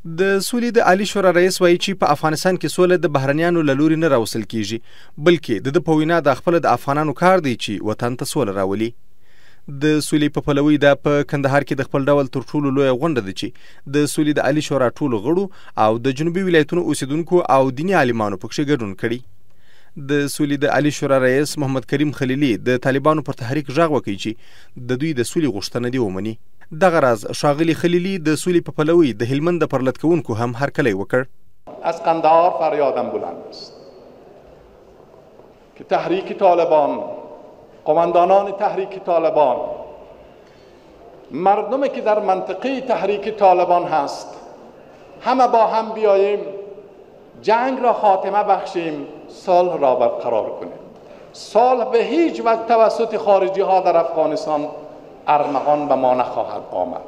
د سولې د عالی شورا رئیس وایي چې په افغانستان کې سوله د بهرنیانو له لوري نه راوستل کیږي بلکې د په وینا د خپل د افغانانو کار دی چې وطن ته سوله راولي. د سولې په پلوي دا په کندهار کې د خپل ډول تر ټولو لویه غونډه ده چې د سولې د عالی شورا ټولو غړو او د جنوبي ولایتونو اوسیدونکو او دیني عالمانو پکښې ګډون کړي. د سولې د عالی شورا رئیس محمد کریم خلیلي د طالبانو پر تحریک غږ وکړي چې د دوی د سولې غوښتنه دې ومني. دغه راز ښاغلي خلیلي د سولې په پلوي د هلمند د پرلط کوونکو هم هرکلی وکړ. از قندهار فریادم بلند است که تحریک طالبان، قماندانان تحریک طالبان، مردمی که در منطقه تحریک طالبان هست، همه با هم بیاییم جنگ را خاتمه بخشیم، صلح را برقرار کنیم. صلح به هیچ وجه توسط خارجی ها در افغانستان ارمغان به ما نخواهد آمد.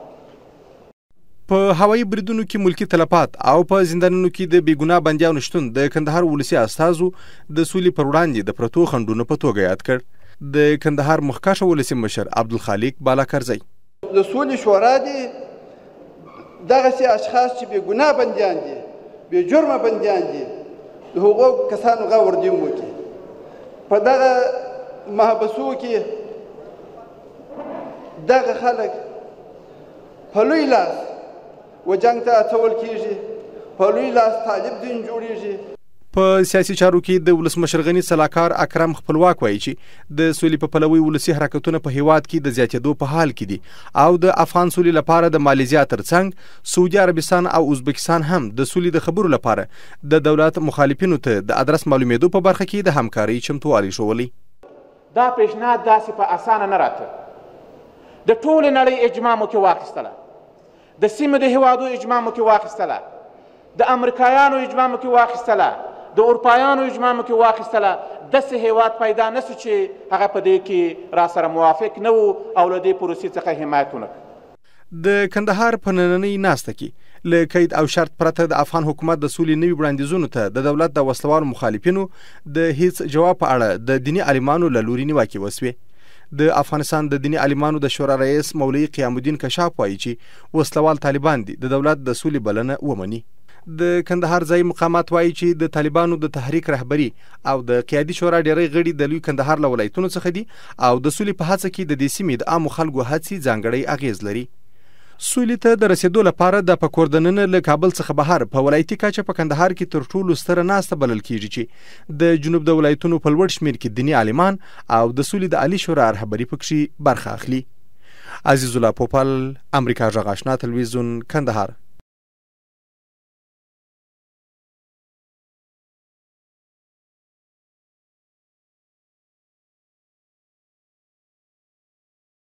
په هوایي بریدونو کې ملکی تلفات او په زندانونو کې د بیګناه بندیانو شتون د کندهار ولسی استازو د سولې پر وړاندې د پرتو خنډونو په توګه یاد کړ. د کندهار مخکښ ولسی مشر عبدالخالق بالاکرزی د سولې شورا دي دغسې اشخاص چې بیګناه بندیان دي، بې جرمه بندیان دي، د هغو کسانو غږ وردیم وکړي. په دغه محبسو کې دغه خلک په لوی لاس و جنگ ته اچول کیږي، په لوی لاس طالب دین جوړیږي. په سیاسي چارو کې د ولسمشر غني سلاکار اکرم خپلواک وایي چې د سولې په پلوي ولسی حرکتونه په هیواد کې د زیاتېدو په حال کې دي او د افغان سولې لپاره د مالیزیا ترڅنګ سعودي عربستان او ازبکستان هم د سولې د خبرو لپاره د دولت مخالفینو ته د ادرس معلومېدو په برخه کې د همکارۍ چمتووالی ښوولی. دا پیشنهاد داسې په اسانه نه راته، د ټولې نړۍ اجماع مو کې واخیستله، د سیمې د هیوادو اجماع مو کې واخیستله، د امریکایانو اجماع مو کې واخیستله، د اروپایانو اجماع مو کې واخیستله. داسې هیواد پیدا نه سو چې هغه په دې کې را سره موافق نه و او له دې پروسې څخه حمایت ونه کړ. د کندهار په نننۍ ناسته کې له قید او شرط پرته د افغان حکومت د سولې نوي وړاندیزونو ته د دولت د وسلوالو مخالفینو د هیڅ جواب په اړه د دیني عالمانو له لوري نیوکې وسوې. د افغانستان د دیني عالمانو د شورا رئیس مولوي قیام الدین کشاف وایي چې وسلوال طالبان دي د دولت د سولې بلنه ومني. د کندهار ځایي مقامات وایي چې د طالبانو د تحریک رهبري او د قیادي شورا ډیری غړي د لوی کندهار له ولایتونو څخه دي او د سولې په هڅه کې د دې سیمې د عامو خلکو هڅې ځانګړی اغیز لري. سولې ته د رسیدو لپاره د پکور دننه له کابل څخه بهر په ولایتي کچه په کندهار کې تر ټولو ستره ناسته بلل کیږي چې د جنوب د ولایتونو په لوړ شمیر کې دیني عالمان او د سولې د عالی شورا رهبري پکښې برخه اخلي. عزیز الله پوپل، امریکا غږ آشنا تلویزیون، کندهار.